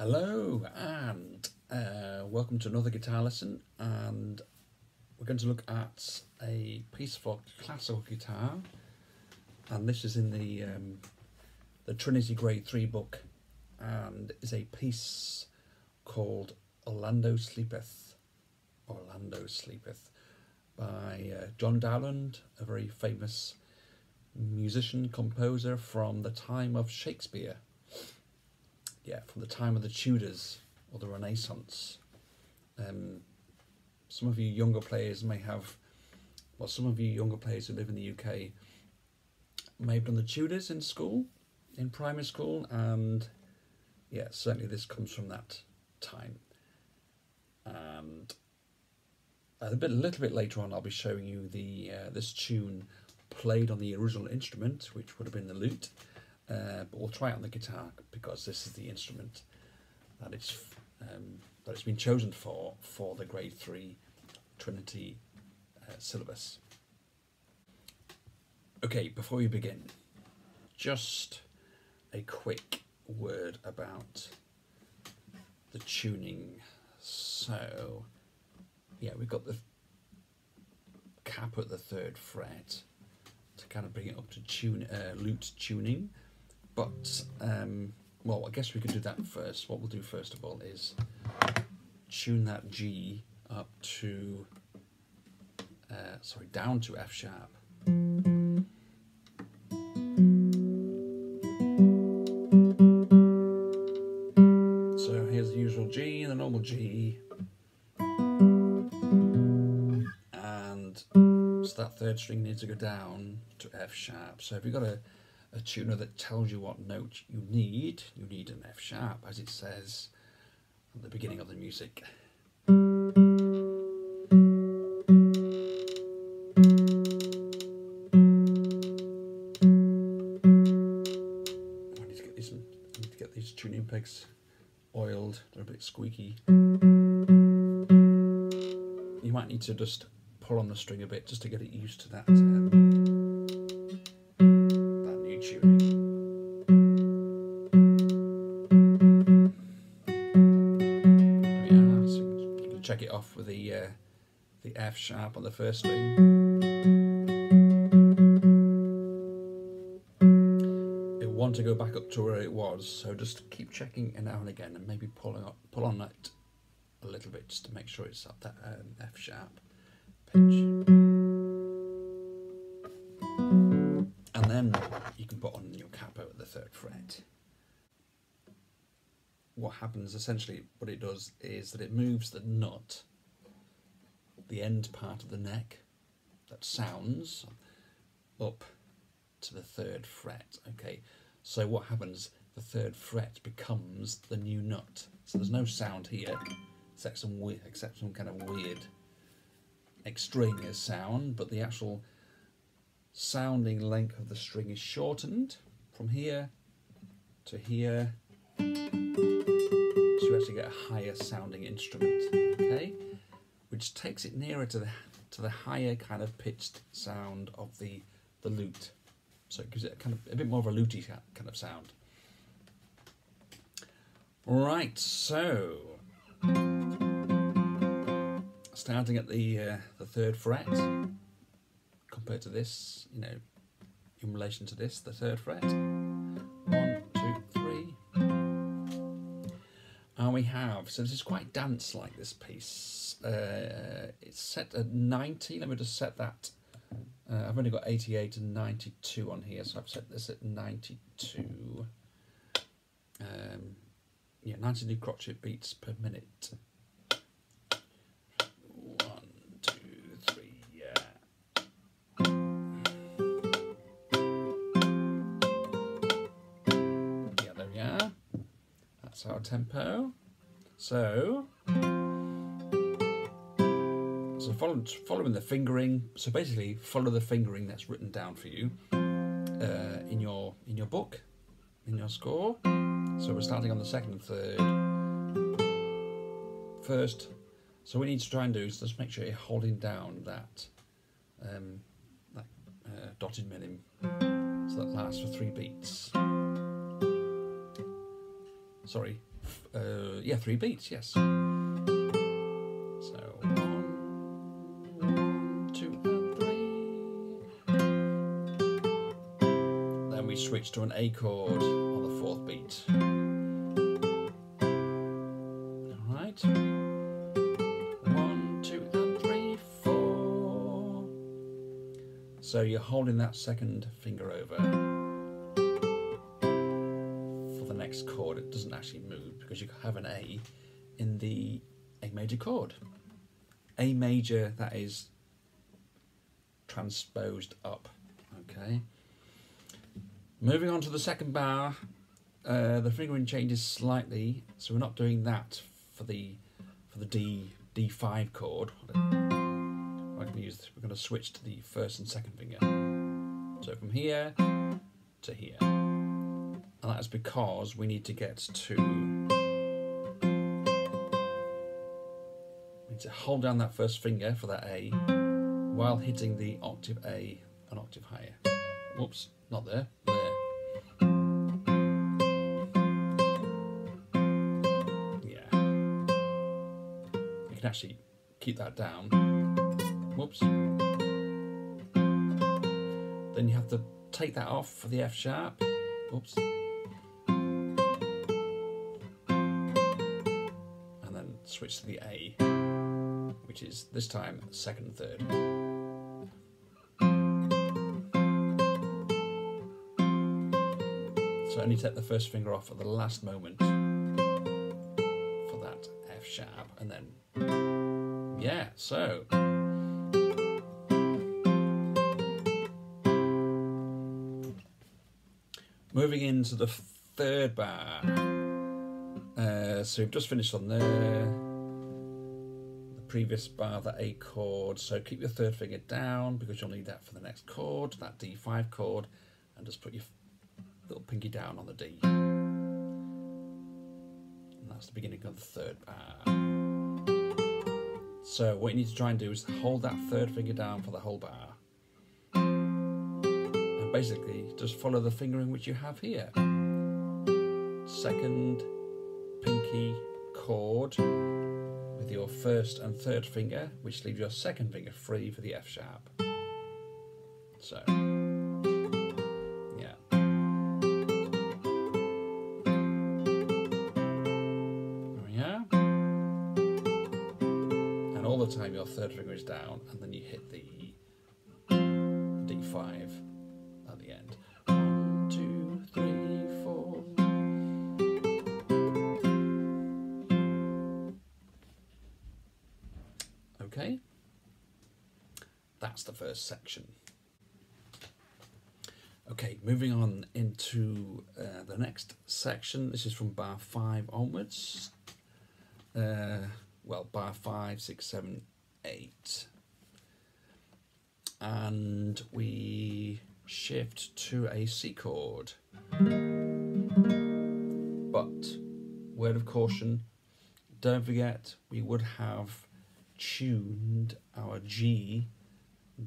Hello and welcome to another guitar lesson, and we're going to look at a piece for classical guitar, and this is in the Trinity Grade 3 book, and is a piece called Sleepeth by John Dowland, a very famous musician, composer from the time of Shakespeare. Yeah, from the time of the Tudors or the Renaissance. Some of you younger players may have, well, some of you younger players who live in the UK may have done the Tudors in school, in primary school, and yeah, certainly this comes from that time. And a little bit later on, I'll be showing you the this tune played on the original instrument, which would have been the lute. But we'll try it on the guitar because this is the instrument that it's been chosen for the Grade 3 Trinity syllabus. Okay, before we begin, just a quick word about the tuning. So, yeah, we've got the capo at the 3rd fret to kind of bring it up to lute tuning. But, well, I guess we could do that first. What we'll do first of all is tune that G up to, down to F sharp. So here's the usual G and the normal G. And so that 3rd string needs to go down to F sharp. So if you've got a tuner that tells you what note you need an F sharp, as it says at the beginning of the music. I need to get these tuning pegs oiled. They're a bit squeaky. You might need to just pull on the string a bit just to get it used to that. Check it off with the F sharp on the 1st string. It will want to go back up to where it was, so just keep checking it now and again, and maybe pull on that a little bit just to make sure it's at that F sharp pitch. And then you can put on your capo at the 3rd fret. What happens, essentially, what it does is that it moves the nut, the end part of the neck that sounds, up to the 3rd fret. Okay, so what happens, the 3rd fret becomes the new nut. So there's no sound here, except some kind of weird extraneous sound, but the actual sounding length of the string is shortened from here to here, so you actually get a higher sounding instrument, okay, which takes it nearer to the higher kind of pitched sound of the lute. So it gives it a bit more of a lutey kind of sound. Right, so starting at the 3rd fret, compared to this, you know, in relation to this, the 3rd fret. 1, 2, 3. And we have, so this is quite dance-like, this piece. It's set at 90. Let me just set that. I've only got 88 and 92 on here, so I've set this at 92. Yeah, 92 crotchet beats per minute. 1, 2, 3, yeah. Yeah, there we are. That's our tempo. So following the fingering. So basically, follow the fingering that's written down for you in your book, in your score. So we're starting on the 2nd and 3rd. First, so what we need to try and do is just make sure you're holding down that dotted minim, so that lasts for 3 beats. Sorry, yeah, 3 beats, yes. So 1, 2, and 3. Then we switch to an A chord on the 4th beat. All right. 1, 2, and 3, 4. So you're holding that second finger over for the next chord. It doesn't actually move because you have an A in the A major chord. A major, that is transposed up. Okay. Moving on to the second bar, the fingering changes slightly, so we're not doing that for the D5 chord. We're going to switch to the first and second finger. So from here to here, and that's because we need to get to. We need to hold down that first finger for that A while hitting the octave A an octave higher. Whoops, not there. There. Yeah. You can actually keep that down. Whoops. Then you have to take that off for the F sharp. Whoops. And then switch to the A, which is this time second and third. So only take the first finger off at the last moment for that F sharp, and then yeah, so moving into the third bar. So we've just finished on there. The previous bar, the A chord. So keep your third finger down because you'll need that for the next chord, that D5 chord, and just put your little pinky down on the D. And that's the beginning of the third bar. So what you need to try and do is hold that third finger down for the whole bar. And basically just follow the fingering which you have here. Second pinky chord with your first and third finger, which leaves your second finger free for the F sharp. So yeah. There we are. And all the time your third finger is down, and then you hit the D5 at the end. 1, 2, 3, 4. Okay, that's the first section. Okay, moving on into the next section. This is from bar 5 onwards. Well, bar 5, 6, 7, 8. And we shift to a C chord. But, word of caution, don't forget we would have tuned our G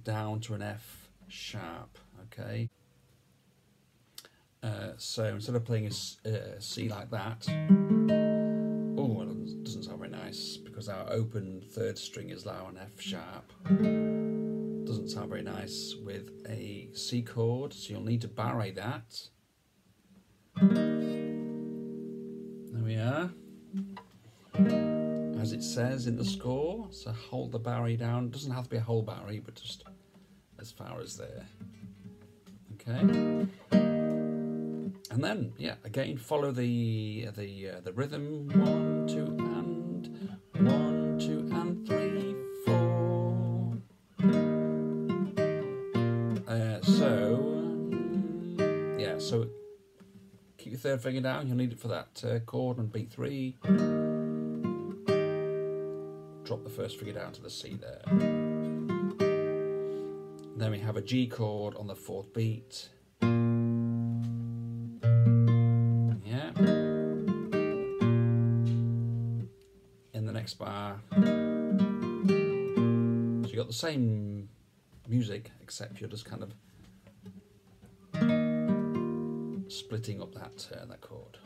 down to an F sharp, okay? So instead of playing a C like that, oh, it doesn't sound very nice because our open third string is now an F sharp. Doesn't sound very nice with a C chord, so you'll need to barre that. There we are. As it says in the score, so hold the barre down. It doesn't have to be a whole barre, but just as far as there. Okay. And then, yeah, again, follow the rhythm. 1, 2, and 1, 2, and 3, 4. Yeah, so keep your third finger down. You'll need it for that chord on beat 3. Drop the first finger down to the C there. Then we have a G chord on the 4th beat. Yeah. In the next bar. So you got the same music, except you're just kind of splitting up that chord.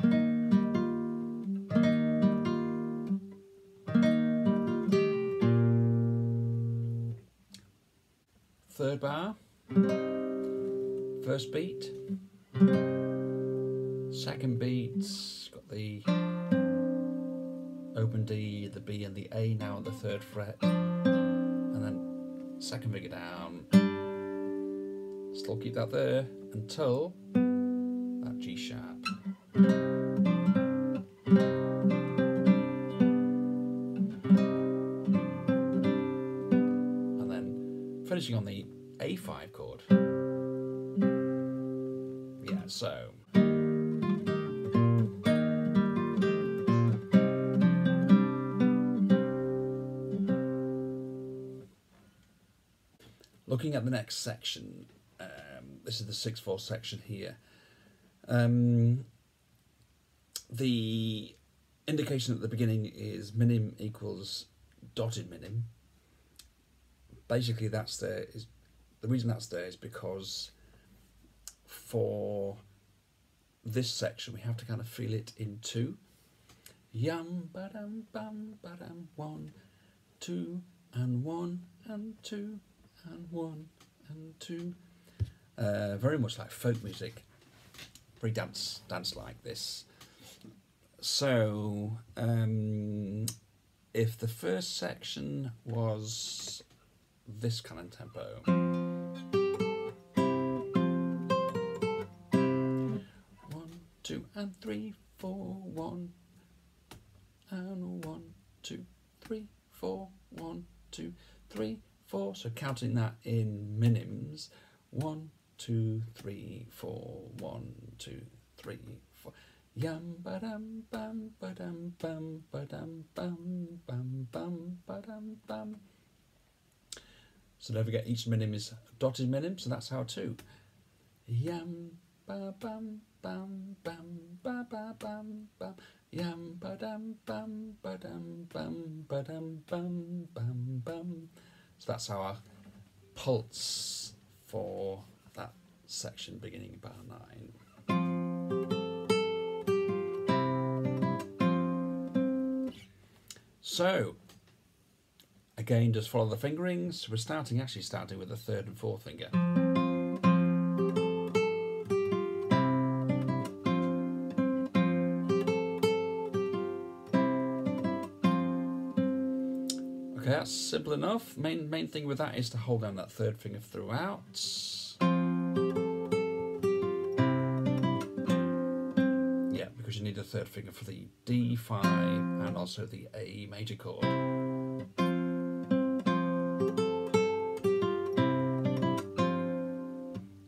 third bar, first beat, second beat, got the open D, the B and the A now at the 3rd fret, and then second finger down, still keep that there until that G sharp. And then finishing on the A5 chord. Yeah, so. Looking at the next section, this is the 6/4 section here. The indication at the beginning is minim equals dotted minim. Basically, that's there is the reason that's there is because for this section we have to kind of feel it in 2. Yum ba dum bum ba dum 1, 2 and 1 and 2 and 1 and 2. Very much like folk music, very dance like this. So if the first section was this kind of tempo, 1, 2 and 3, 4, 1 and 1, 2, 3, 4, 1, 2, 3, 4. So counting that in minims, 1, 2, 3, 4, 1, 2, 3, 4. Yum ba dum bum ba dum bum ba dum bum bum bum ba dum bum. So don't forget each minim is a dotted minim, so that's how to. Yum ba bum bum bum ba ba bum bum. Yum ba dum bum ba dum bum ba dum bum bum bum. So that's our pulse for that section beginning bar 9. So again, just follow the fingerings. We're starting with the 3rd and 4th finger. Okay, that's simple enough. Main thing with that is to hold down that 3rd finger throughout. Yeah, because you need a 3rd finger for the D5 and also the A major chord.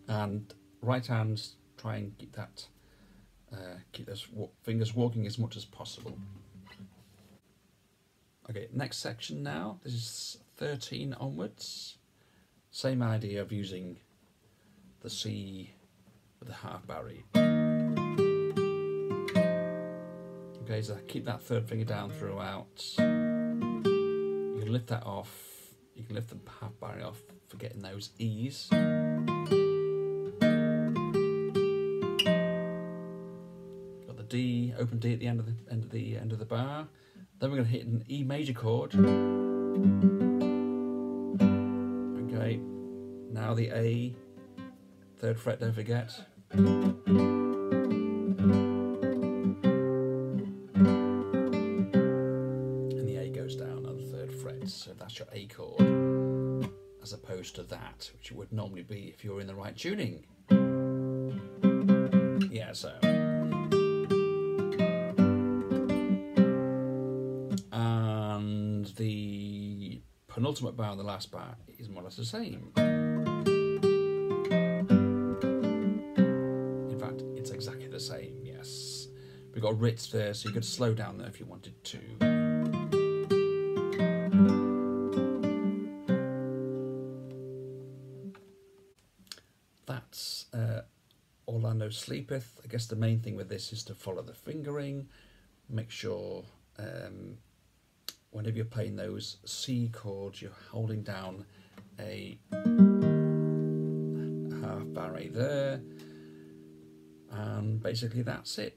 And right hand, try and keep that, keep those fingers walking as much as possible. Okay, next section now. This is 13 onwards. Same idea of using the C with the half barre. Okay, so keep that 3rd finger down throughout. You can lift that off. You can lift the half barre off for getting those E's. Got the D, open D at the end of the bar. Then we're going to hit an E major chord. Okay, now the A, 3rd fret, don't forget. And the A goes down on the 3rd fret, so that's your A chord, as opposed to that, which it would normally be if you were in the right tuning. Yeah, so. The penultimate bar and the last bar is more or less the same. In fact, it's exactly the same, yes. We've got Ritz there, so you could slow down there if you wanted to. That's Orlando Sleepeth. I guess the main thing with this is to follow the fingering. Make sure whenever you're playing those C chords, you're holding down a half barre there, and basically that's it.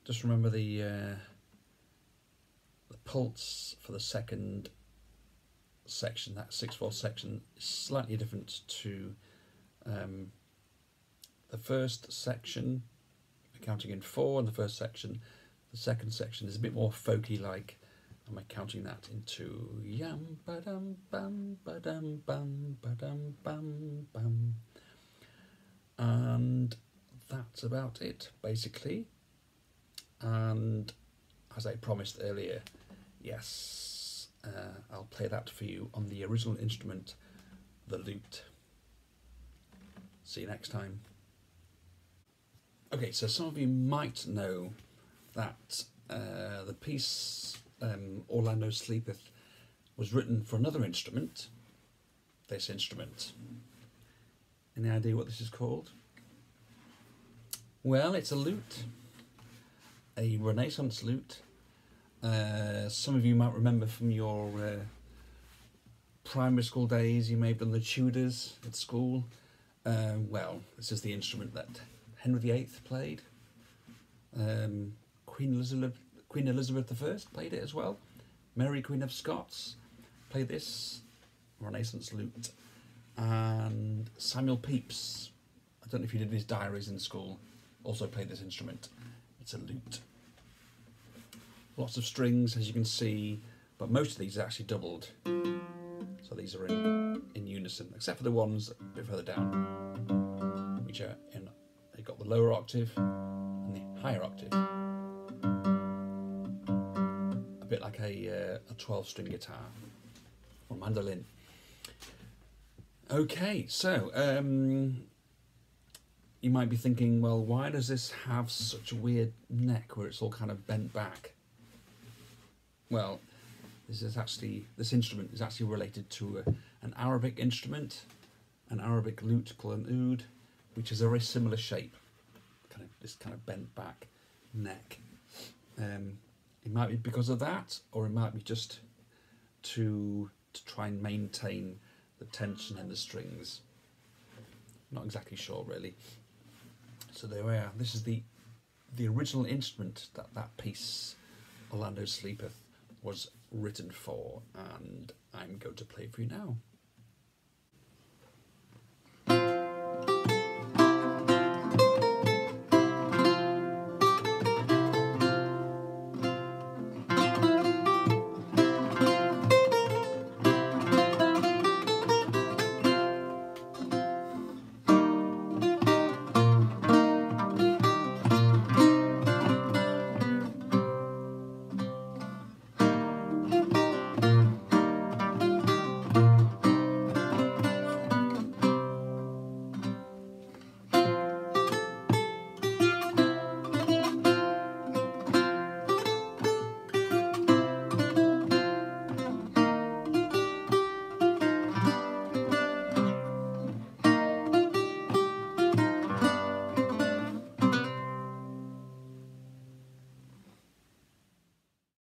Just remember the pulse for the second section, that 6/4 section, is slightly different to the first section, counting in 4 in the first section. The second section is a bit more folky like, and we're counting that into yam ba-dum bum ba-dum bum ba-dum bum bum. And that's about it, basically. And as I promised earlier, yes, I'll play that for you on the original instrument, the lute. See you next time. Okay, so some of you might know that the piece Orlando Sleepeth was written for another instrument, this instrument. Any idea what this is called? Well, it's a lute, a Renaissance lute. Some of you might remember from your primary school days, you may have done the Tudors at school. Well, this is the instrument that Henry VIII played. Queen Elizabeth I played it as well. Mary Queen of Scots played this Renaissance lute. And Samuel Pepys, I don't know if you did his diaries in school, also played this instrument. It's a lute. Lots of strings, as you can see, but most of these are actually doubled. So these are in unison, except for the ones a bit further down, which are in, they've got the lower octave and the higher octave. A bit like a 12-string guitar or mandolin. Okay, so you might be thinking, well, why does this have such a weird neck where it's all kind of bent back? Well, this instrument is actually related to an Arabic instrument, an Arabic lute called an oud, which is a very similar shape, this kind of bent back neck. It might be because of that, or it might be just to try and maintain the tension in the strings. Not exactly sure, really. So there we are. This is the original instrument that piece, Orlando Sleepeth, was written for, and I'm going to play it for you now.